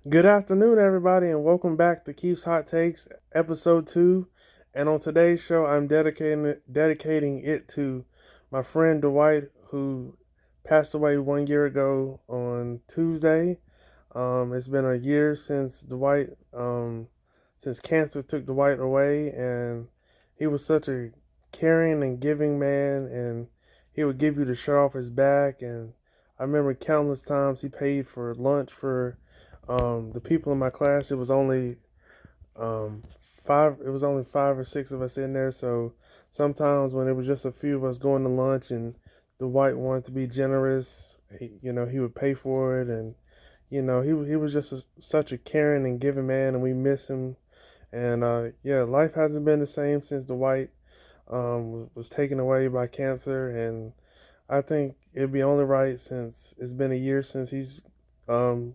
Good afternoon, everybody, and welcome back to Keith's Hot Takes, episode 2. And on today's show, I'm dedicating it to my friend Dwight, who passed away 1 year ago on Tuesday. It's been a year since cancer took Dwight away, and he was such a caring and giving man, and he would give you the shirt off his back. And I remember countless times he paid for lunch for the people in my class. It was only five. It was only 5 or 6 of us in there, so sometimes when it was just a few of us going to lunch, and Dwight wanted to be generous, he would pay for it, and he was just such a caring and giving man, and we miss him. And yeah, life hasn't been the same since Dwight was taken away by cancer, and I think it'd be only right, since it's been a year since he's um,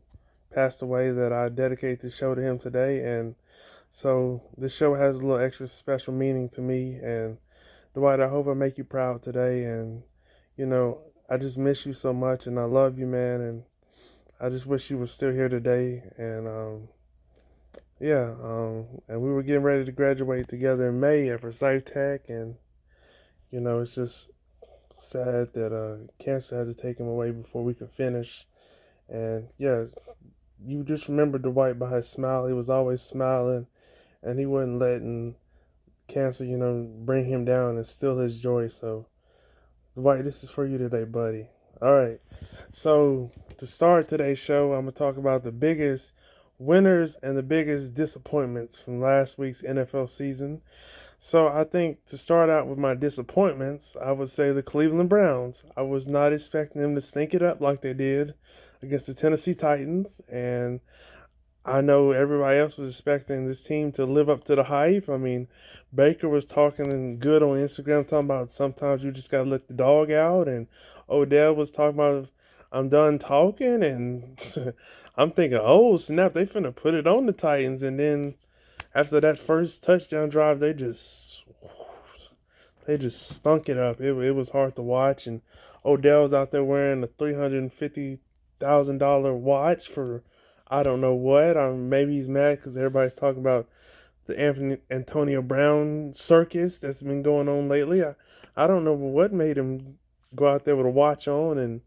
passed away, that I dedicate this show to him today. And so this show has a little extra special meaning to me. And Dwight, I hope I make you proud today. And you know, I just miss you so much, and I love you, man. And I just wish you were still here today. And yeah, and we were getting ready to graduate together in May at Forsyth Tech, and it's just sad that cancer had to take him away before we could finish. And yeah, you just remember Dwight by his smile. He was always smiling, and he wasn't letting cancer, bring him down and steal his joy. So, Dwight, this is for you today, buddy. All right. So, to start today's show, I'm going to talk about the biggest winners and the biggest disappointments from last week's NFL season. So I think, to start out with my disappointments, I would say the Cleveland Browns. I was not expecting them to stink it up like they did against the Tennessee Titans, and I know everybody else was expecting this team to live up to the hype. I mean, Baker was talking good on Instagram, talking about sometimes you just gotta let the dog out, and Odell was talking about I'm done talking, and I'm thinking, oh snap, they finna put it on the Titans, and then after that first touchdown drive, they just stunk it up. It was hard to watch, and Odell's out there wearing a $350,000 watch for I don't know what. Maybe he's mad because everybody's talking about the Antonio Brown circus that's been going on lately. I don't know what made him go out there with a watch on, and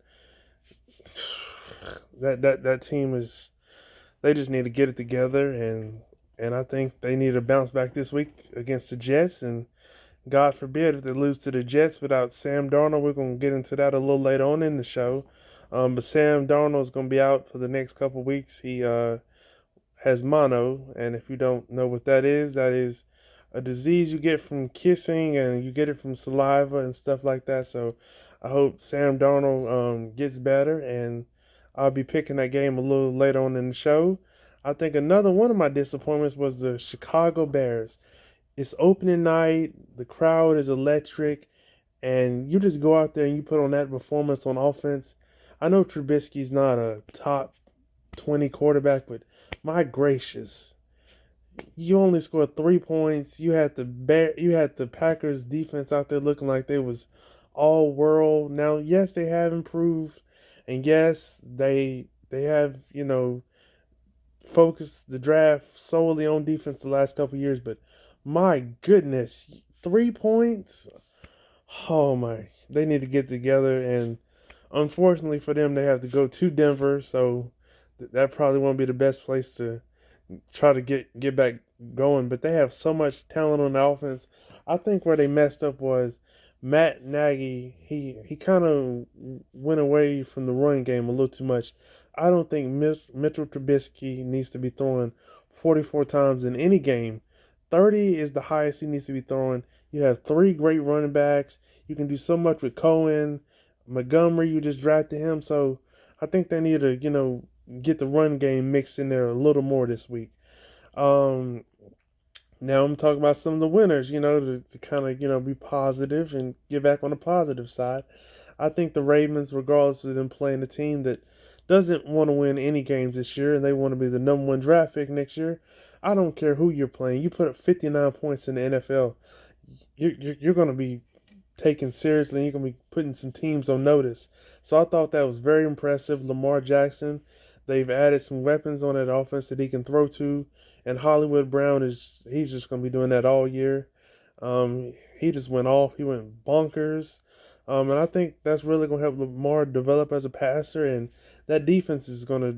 that team is, they just need to get it together, and I think they need to bounce back this week against the Jets. And God forbid if they lose to the Jets without Sam Darnold. We're going to get into that a little later on in the show. But Sam Darnold is going to be out for the next couple weeks. He has mono, and if you don't know what that is a disease you get from kissing, and you get it from saliva and stuff like that. So I hope Sam Darnold gets better, and I'll be picking that game a little later on in the show. I think another one of my disappointments was the Chicago Bears. It's opening night, the crowd is electric, and you just go out there and you put on that performance on offense. I know Trubisky's not a top 20 quarterback, but my gracious, you only scored 3 points. You had the Packers defense out there looking like they was all world. Now, yes, they have improved, and yes, they have focused the draft solely on defense the last couple years. But my goodness, 3 points. Oh my, they need to get together, and unfortunately for them, they have to go to Denver, so that probably won't be the best place to try to get back going. But they have so much talent on the offense. I think where they messed up was Matt Nagy. He kind of went away from the running game a little too much. I don't think Mitchell Trubisky needs to be throwing 44 times in any game. 30 is the highest he needs to be throwing. You have three great running backs. You can do so much with Cohen, Montgomery. You just drafted him, so I think they need to get the run game mixed in there a little more this week. Um, Now I'm talking about some of the winners, to kind of, be positive and get back on the positive side. I think the Ravens, regardless of them playing a team that doesn't want to win any games this year and they want to be the number one draft pick next year, I don't care who you're playing. You put up 59 points in the NFL, you're going to be taken seriously, and you're going to be putting some teams on notice. So I thought that was very impressive. Lamar Jackson, They've added some weapons on that offense that he can throw to, and Hollywood Brown he's just going to be doing that all year. He just went off. He went bonkers. And I think that's really going to help Lamar develop as a passer. And that defense is going to,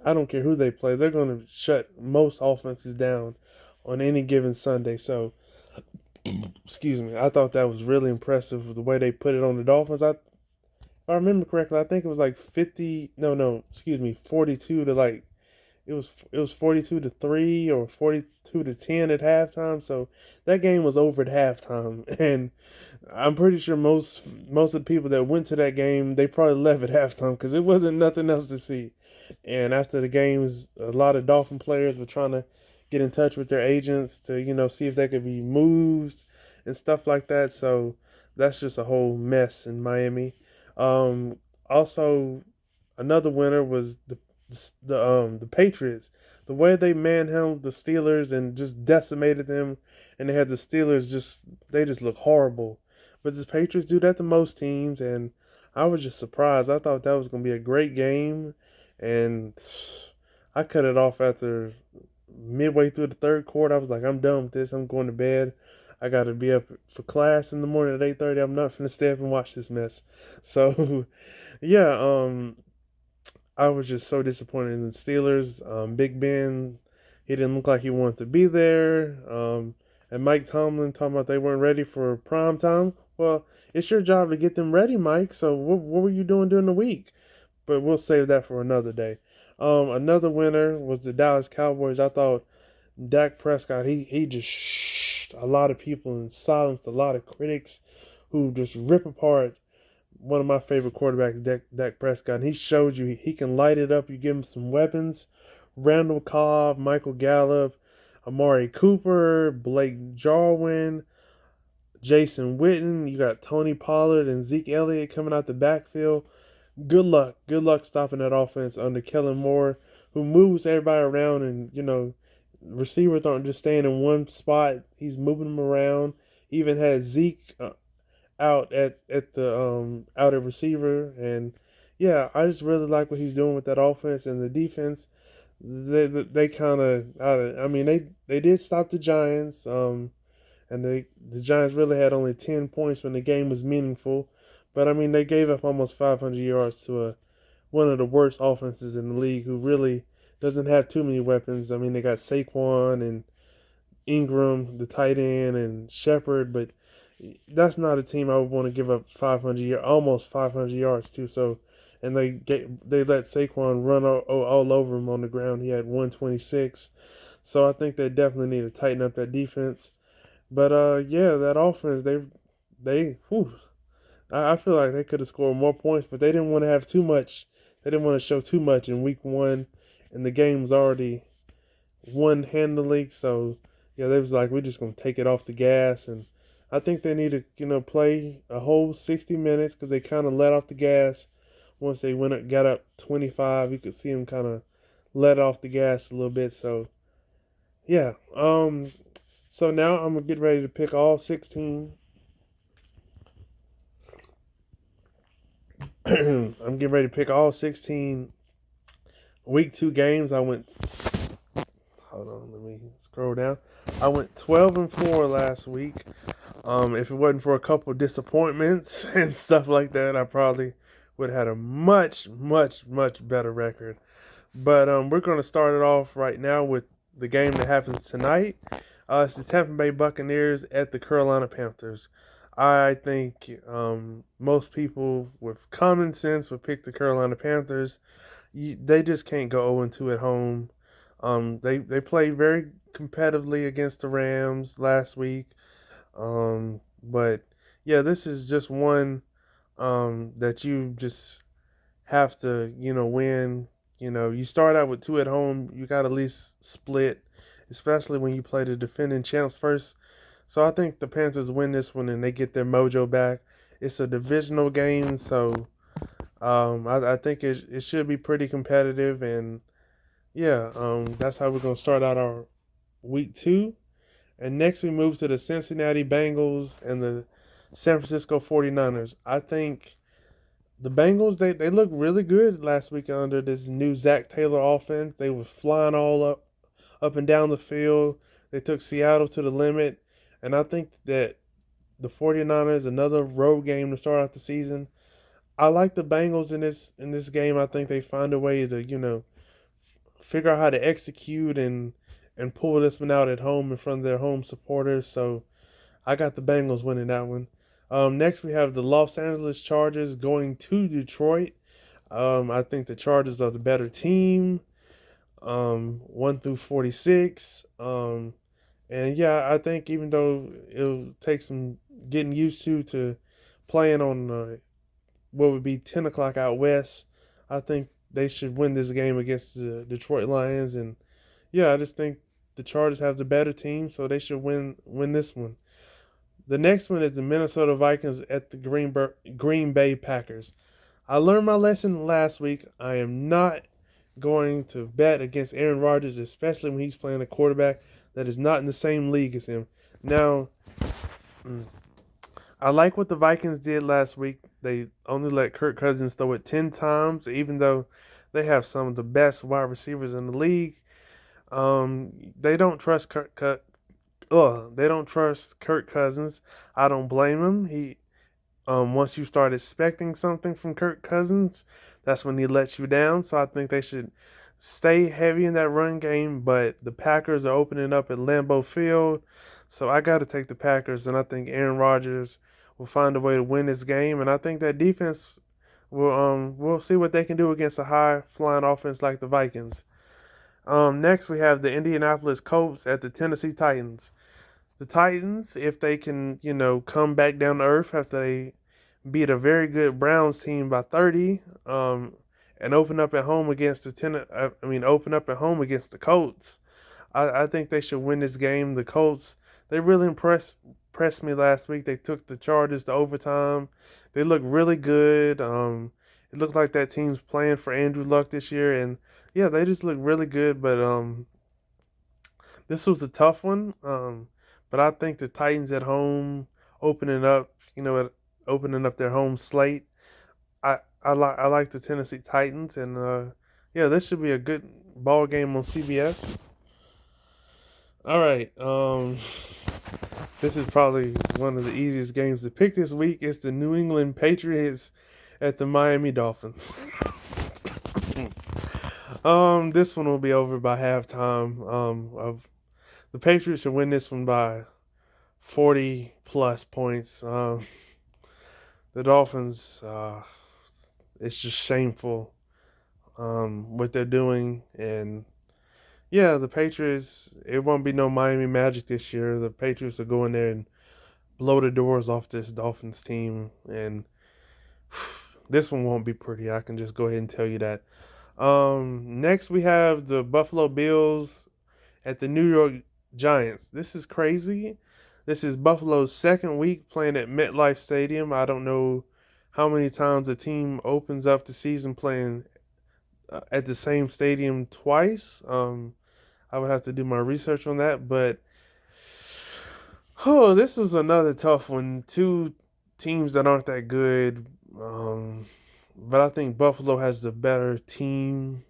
I don't care who they play, they're going to shut most offenses down on any given Sunday. So, excuse me, I thought that was really impressive the way they put it on the Dolphins. If I remember correctly, I think it was like 50, no, excuse me, 42 to like, it was 42-3 or 42-10 at halftime. So that game was over at halftime, and I'm pretty sure most of the people that went to that game, they probably left at halftime because it wasn't nothing else to see. And after the games, a lot of Dolphin players were trying to get in touch with their agents to see if they could be moved and stuff like that. So that's just a whole mess in Miami. Also, another winner was the Patriots. The way they manhandled the Steelers and just decimated them, and they had the Steelers they just look horrible. But the Patriots do that to most teams, and I was just surprised. I thought that was going to be a great game, and I cut it off after midway through the third quarter. I was like, I'm done with this. I'm going to bed. I got to be up for class in the morning at 8:30. I'm not finna stay up and watch this mess. So, yeah, I was just so disappointed in the Steelers. Big Ben, he didn't look like he wanted to be there. And Mike Tomlin talking about they weren't ready for prime time. Well, it's your job to get them ready, Mike. So what were you doing during the week? But we'll save that for another day. Another winner was the Dallas Cowboys. I thought Dak Prescott, he just shushed a lot of people and silenced a lot of critics who just rip apart one of my favorite quarterbacks, Dak Prescott. And he showed you he can light it up. You give him some weapons. Randall Cobb, Michael Gallup, Amari Cooper, Blake Jarwin, Jason Witten. You got Tony Pollard and Zeke Elliott coming out the backfield. Good luck. Good luck stopping that offense under Kellen Moore, who moves everybody around, and receivers aren't just staying in one spot. He's moving them around. He even had Zeke out at receiver, and yeah, I just really like what he's doing with that offense and the defense. They kind of, I mean, they did stop the Giants, and the Giants really had only 10 points when the game was meaningful, but I mean they gave up almost 500 yards to one of the worst offenses in the league, who really doesn't have too many weapons. I mean they got Saquon and Ingram, the tight end, and Shepard, but that's not a team I would want to give up almost 500 yards to. So, and they let Saquon run all over him on the ground. He had 126. So I think they definitely need to tighten up that defense. But yeah, that offense whew, I feel like they could have scored more points, but they didn't want to have too much. They didn't want to show too much in week one, and the game's already won handily. So yeah, they was like, we're just gonna take it off the gas, and I think they need to play a whole 60 minutes because they kind of let off the gas once they got up 25. You could see them kind of let off the gas a little bit. So yeah, so now I'm gonna get ready to pick all 16. I'm getting ready to pick all 16 week 2 games. Hold on, let me scroll down. I went 12-4 last week. If it wasn't for a couple of disappointments and stuff like that, I probably would have had a much, much, much better record. But we're going to start it off right now with the game that happens tonight. It's the Tampa Bay Buccaneers at the Carolina Panthers. I think most people with common sense would pick the Carolina Panthers. They just can't go 0-2 at home. They played very competitively against the Rams last week. But yeah, this is just one that you just have to, win. You start out with 2 at home, you got to at least split, especially when you play the defending champs first. So I think the Panthers win this one and they get their mojo back. It's a divisional game, so I think it should be pretty competitive, and yeah, that's how we're gonna start out our week 2. And next we move to the Cincinnati Bengals and the San Francisco 49ers. I think The Bengals, they looked really good last week under this new Zach Taylor offense. They were flying all up and down the field. They took Seattle to the limit. And I think that the 49ers, another road game to start out the season. I like the Bengals in this game. I think they find a way to, figure out how to execute and pull this one out at home in front of their home supporters. So I got the Bengals winning that one. Next, we have the Los Angeles Chargers going to Detroit. I think the Chargers are the better team. 1 through 46. And yeah, I think even though it'll take some getting used to playing on what would be 10 o'clock out west, I think they should win this game against the Detroit Lions. And yeah, I just think the Chargers have the better team, so they should win this one. The next one is the Minnesota Vikings at the Green Bay Packers. I learned my lesson last week. I am not going to bet against Aaron Rodgers, especially when he's playing a quarterback that is not in the same league as him. Now, I like what the Vikings did last week. They only let Kirk Cousins throw it 10 times, even though they have some of the best wide receivers in the league. They don't trust they don't trust Kirk Cousins. I don't blame him. Once you start expecting something from Kirk Cousins, that's when he lets you down. So I think they should stay heavy in that run game. But the Packers are opening up at Lambeau Field, so I got to take the Packers, and I think Aaron Rodgers will find a way to win this game. And I think that defense we'll see what they can do against a high flying offense like the Vikings. Next we have the Indianapolis Colts at the Tennessee Titans. The Titans, if they can, come back down to earth after they beat a very good Browns team by 30, and open up at home against open up at home against the Colts. I think they should win this game. The Colts, they really impressed me last week. They took the Chargers to overtime. They look really good. It looked like that team's playing for Andrew Luck this year, and yeah, they just look really good. But this was a tough one. But I think the Titans at home, opening up, opening up their home slate. I like the Tennessee Titans, and yeah, this should be a good ball game on CBS. All right, this is probably one of the easiest games to pick this week. It's the New England Patriots at the Miami Dolphins. This one will be over by halftime. The Patriots should win this one by 40 plus points. The Dolphins, it's just shameful what they're doing. And yeah, the Patriots, it won't be no Miami Magic this year. The Patriots will go in there and blow the doors off this Dolphins team. And this one won't be pretty. I can just go ahead and tell you that. Next, we have the Buffalo Bills at the New York Giants. This is crazy. This is Buffalo's second week playing at MetLife Stadium. I don't know how many times a team opens up the season playing at the same stadium twice. I would have to do my research on that, but this is another tough one. Two teams that aren't that good, but I think Buffalo has the better team.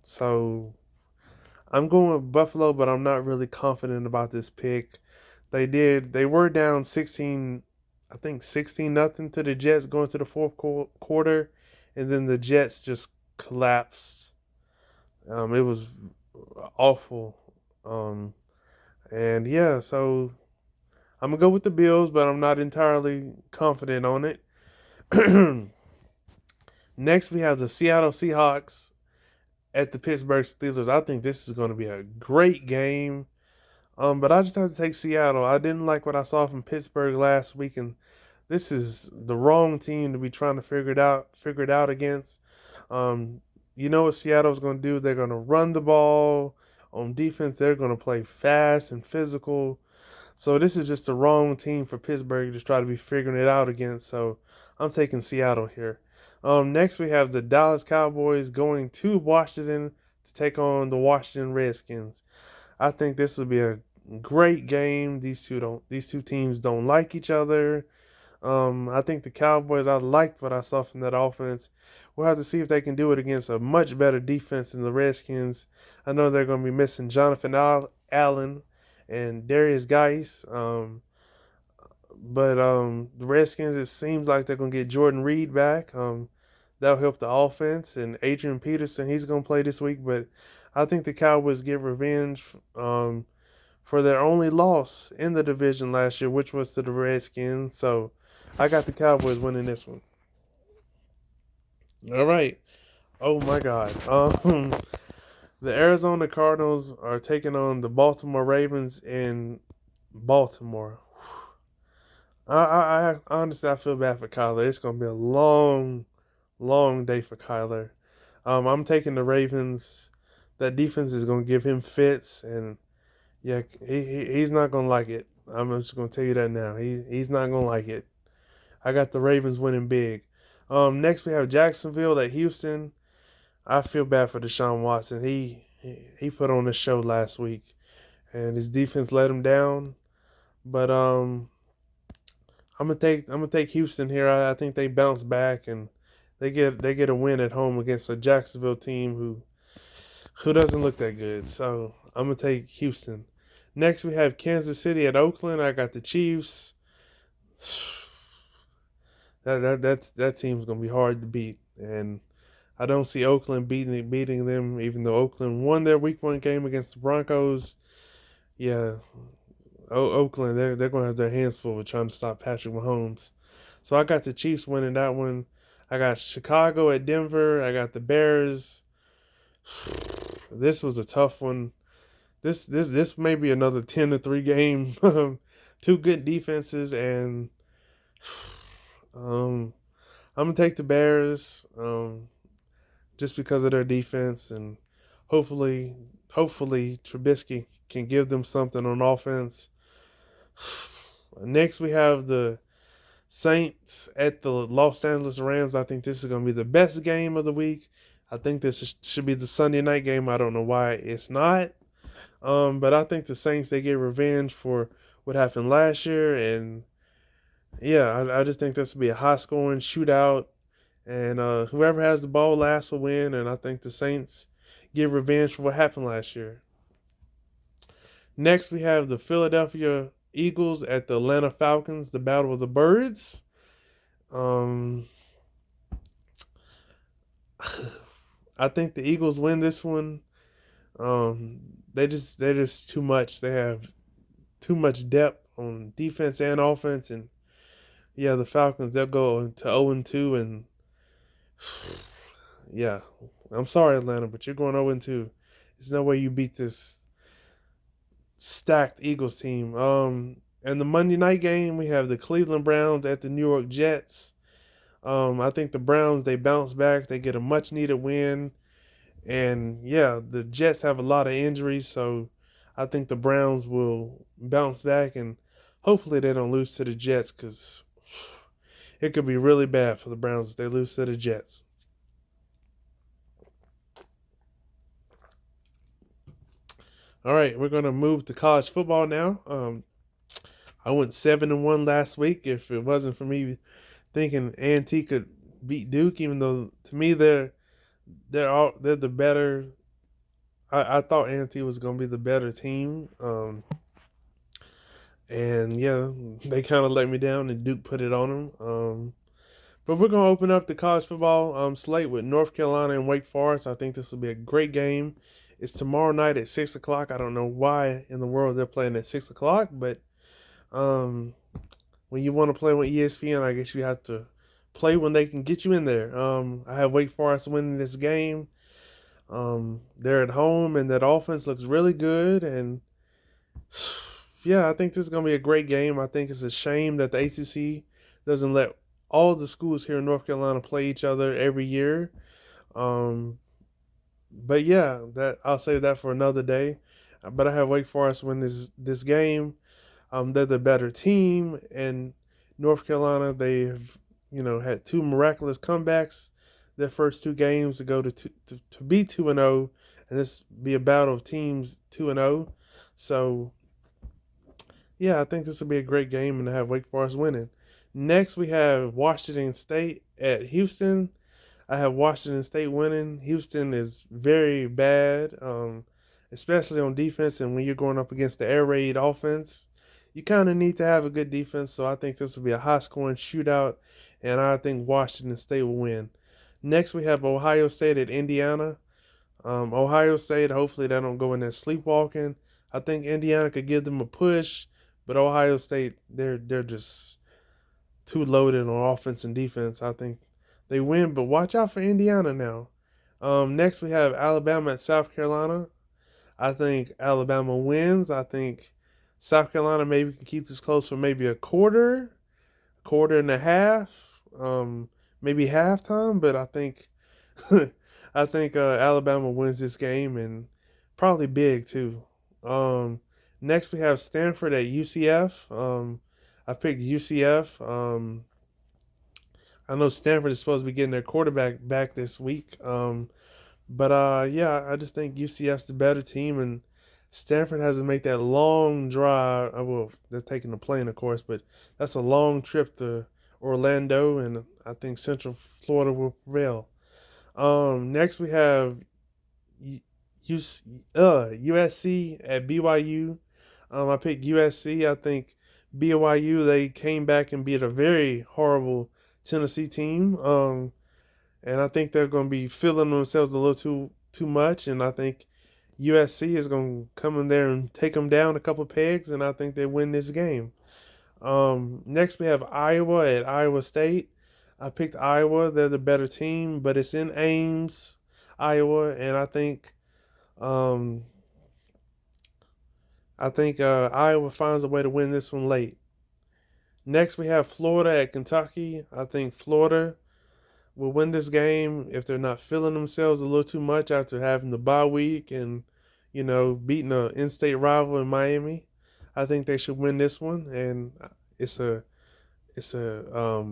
So I'm going with Buffalo, but I'm not really confident about this pick. They were down 16, I think 16 nothing to the Jets going to the fourth quarter, and then the Jets just collapsed. It was awful. And yeah, so I'm gonna go with the Bills, but I'm not entirely confident on it. Next, we have the Seattle Seahawks at the Pittsburgh Steelers. I think this is going to be a great game. But I just have to take Seattle. I didn't like what I saw from Pittsburgh last week, and this is the wrong team to be trying to figure it out against. You know what Seattle's going to do? They're going to run the ball on defense. They're going to play fast and physical. So this is just the wrong team for Pittsburgh to try to be figuring it out against. So I'm taking Seattle here. Next, we have the Dallas Cowboys going to Washington to take on the Washington Redskins. I think this will be a great game. These two teams don't like each other. I think the Cowboys, I liked what I saw from that offense. We'll have to see if they can do it against a much better defense than the Redskins. I know they're going to be missing Jonathan Allen and Darius Geis. But the Redskins, it seems like they're going to get Jordan Reed back. That'll help the offense. And Adrian Peterson, he's going to play this week. But I think the Cowboys get revenge for their only loss in the division last year, which was to the Redskins. So I got the Cowboys winning this one. All right. Oh my God. The Arizona Cardinals are taking on the Baltimore Ravens in Baltimore. I honestly I feel bad for Kyler. It's gonna be a long, long day for Kyler. I'm taking the Ravens. That defense is gonna give him fits, and yeah, he's not gonna like it. I'm just gonna tell you that now. He's not gonna like it. I got the Ravens winning big. Next we have Jacksonville at Houston. I feel bad for Deshaun Watson. He put on a show last week, and his defense let him down. But I'm gonna take Houston here. I think they bounce back and they get a win at home against a Jacksonville team who doesn't look that good. So I'm gonna take Houston. Next we have Kansas City at Oakland. I got the Chiefs. That team's gonna be hard to beat, and I don't see Oakland beating them, even though Oakland won their Week 1 game against the Broncos. Yeah, Oakland, they're going to have their hands full with trying to stop Patrick Mahomes. So I got the Chiefs winning that one. I got Chicago at Denver. I got the Bears. This was a tough one. This may be another 10-3 game. Two good defenses, and um, I'm gonna take the Bears just because of their defense, and hopefully Trubisky can give them something on offense. Next, we have the Saints at the Los Angeles Rams. I think this is going to be the best game of the week. I think this should be the Sunday night game. I don't know why it's not. But I think the Saints, they get revenge for what happened last year. And yeah, I just think this will be a high scoring shootout. And whoever has the ball last will win. And I think the Saints get revenge for what happened last year. Next, we have the Philadelphia Eagles at the Atlanta Falcons, the Battle of the Birds. Um, I think the Eagles win this one. They're just too much. They have too much depth on defense and offense, and yeah, the Falcons, they'll go to 0-2, and yeah, I'm sorry Atlanta, but you're going 0-2. There's no way you beat this stacked Eagles team. And the Monday night game, we have the Cleveland Browns at the New York Jets. I think the Browns, they bounce back. They get a much needed win. And yeah, the Jets have a lot of injuries, so I think the Browns will bounce back, and hopefully they don't lose to the Jets, because it could be really bad for the Browns if they lose to the Jets. All right, we're gonna move to college football now. I went 7-1 last week. If it wasn't for me thinking A&T could beat Duke, even though to me they're the better. I thought A&T was gonna be the better team. And yeah, they kind of let me down, and Duke put it on them. But we're gonna open up the college football slate with North Carolina and Wake Forest. I think this will be a great game. It's tomorrow night at 6 o'clock. I don't know why in the world they're playing at 6 o'clock, but um, when you want to play with ESPN, I guess you have to play when they can get you in there. I have Wake Forest winning this game. They're at home, and that offense looks really good. And yeah, I think this is going to be a great game. I think it's a shame that the ACC doesn't let all the schools here in North Carolina play each other every year. Um, but yeah, that I'll save that for another day. But I have Wake Forest win this game. They're the better team, and North Carolina, they've had two miraculous comebacks their first two games to go to be 2-0, and this be a battle of teams 2-0. So yeah, I think this will be a great game, and to have Wake Forest winning. Next, we have Washington State at Houston. I have Washington State winning. Houston is very bad, especially on defense. And when you're going up against the air raid offense, you kind of need to have a good defense. So I think this will be a high scoring shootout, and I think Washington State will win. Next, we have Ohio State at Indiana. Ohio State, hopefully they don't go in there sleepwalking. I think Indiana could give them a push, but Ohio State, they're just too loaded on offense and defense. I think they win, but watch out for Indiana now. Next, we have Alabama at South Carolina. I think Alabama wins. I think South Carolina maybe can keep this close for maybe a quarter and a half, maybe halftime. But I think I think Alabama wins this game and probably big too. Um, Next, we have Stanford at UCF. I picked UCF. I know Stanford is supposed to be getting their quarterback back this week. But yeah, I just think UCF's the better team, and Stanford has to make that long drive. Well, they're taking the plane, of course, but that's a long trip to Orlando, and I think Central Florida will prevail. Next we have USC at BYU. I picked USC. I think BYU they came back and beat a very horrible Tennessee team. And I think they're going to be feeling themselves a little too much. And I think USC is going to come in there and take them down a couple pegs, and I think they win this game. Next, we have Iowa at Iowa State. I picked Iowa; they're the better team, but it's in Ames, Iowa, and um, I think Iowa finds a way to win this one late. Next, we have Florida at Kentucky. I think Florida will win this game if they're not feeling themselves a little too much after having the bye week and beating an in-state rival in Miami. I think they should win this one, and it's a it's a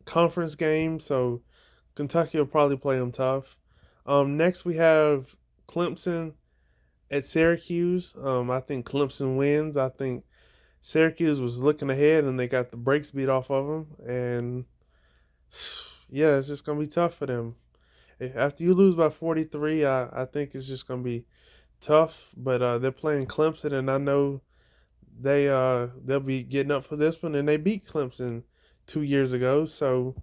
conference game, so Kentucky will probably play them tough. Next we have Clemson at Syracuse. I think Clemson wins. I think Syracuse was looking ahead and they got the brakes beat off of them, and yeah, it's just gonna be tough for them. After you lose by 43, I think it's just gonna be tough. But they're playing Clemson, and I know they'll be getting up for this one, and they beat Clemson 2 years ago. So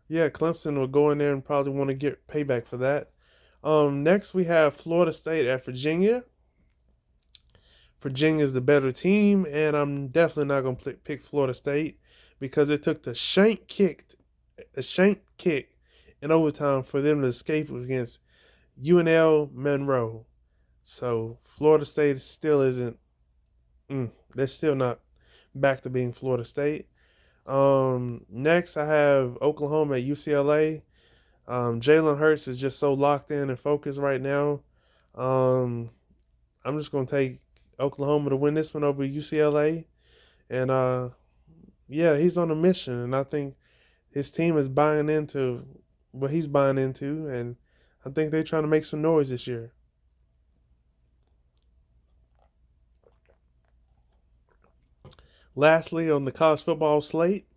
yeah, Clemson will go in there and probably want to get payback for that. Next we have Florida State at Virginia. Virginia's the better team, and I'm definitely not gonna pick Florida State because it took a shank kick in overtime for them to escape against UNL Monroe. So Florida State still isn't. They're still not back to being Florida State. Next, I have Oklahoma at UCLA. Jalen Hurts is just so locked in and focused right now. Um, I'm just gonna take Oklahoma to win this one over UCLA, and yeah, he's on a mission, and I think his team is buying into what he's buying into, and I think they're trying to make some noise this year. Lastly, on the college football slate,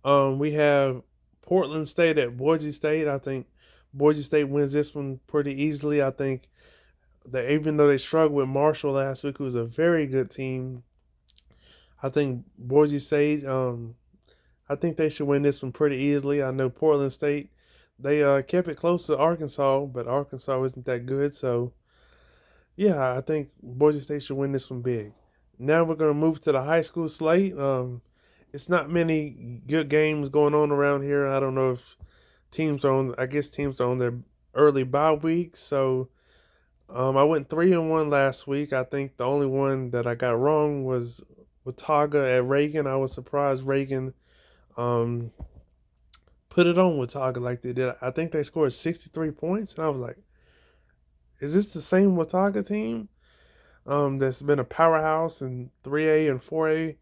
we have Portland State at Boise State. I think Boise State wins this one pretty easily. I think that even though they struggled with Marshall last week, who was a very good team, I think Boise State. I think they should win this one pretty easily. I know Portland State. They kept it close to Arkansas, but Arkansas isn't that good. So yeah, I think Boise State should win this one big. Now we're gonna move to the high school slate. It's not many good games going on around here. I don't know if teams are on. I guess teams are on their early bye week. So I went 3-1 last week. I think the only one that I got wrong was Watauga at Reagan. I was surprised Reagan um, put it on Watauga like they did. I think they scored 63 points, and I was like, "Is this the same Watauga team that's been a powerhouse in 3A and 4A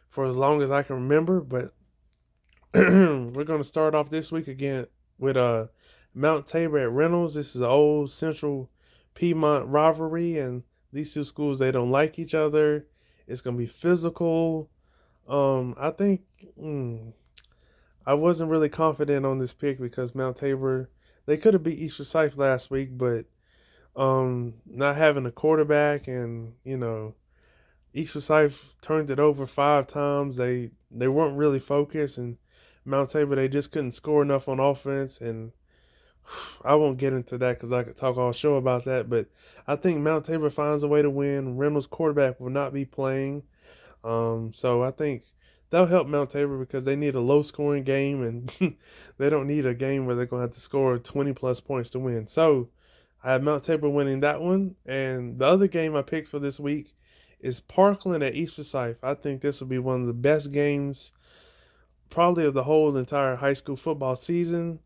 for as long as I can remember?" But we're gonna start off this week again with Mount Tabor at Reynolds. This is an old Central Piedmont rivalry, and these two schools they don't like each other. It's gonna be physical. I think I wasn't really confident on this pick because Mount Tabor they could have beat East Forsyth last week, but not having a quarterback and East Forsyth turned it over 5 times. They weren't really focused, and Mount Tabor they just couldn't score enough on offense. And I won't get into that because I could talk all show about that. But I think Mount Tabor finds a way to win. Reynolds quarterback will not be playing, so I think that'll help Mount Tabor because they need a low scoring game and they don't need a game where they're gonna have to score 20 plus points to win. So I have Mount Tabor winning that one. And the other game I picked for this week is Parkland at East Forsyth. I think this will be one of the best games probably of the whole entire high school football season.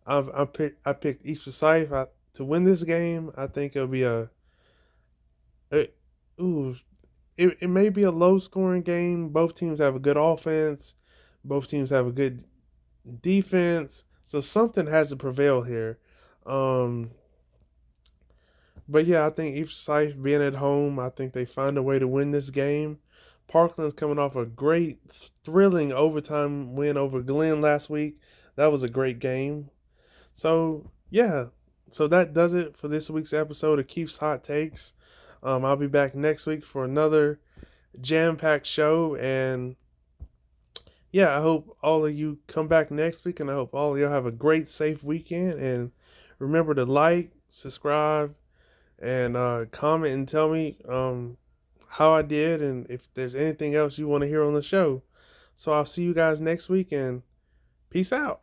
I picked East Forsyth to win this game. I think it'll be a ooh it may be a low scoring game. Both teams have a good offense. Both teams have a good defense. So something has to prevail here. Um, but yeah, I think each side being at home, I think they find a way to win this game. Parkland's coming off a great, thrilling overtime win over Glenn last week. That was a great game. So yeah, so that does it for this week's episode of Keith's Hot Takes. I'll be back next week for another jam-packed show, and yeah, I hope all of you come back next week, and I hope all of y'all have a great, safe weekend. And remember to like, subscribe, and comment and tell me how I did, and if there's anything else you want to hear on the show. So I'll see you guys next week, and peace out.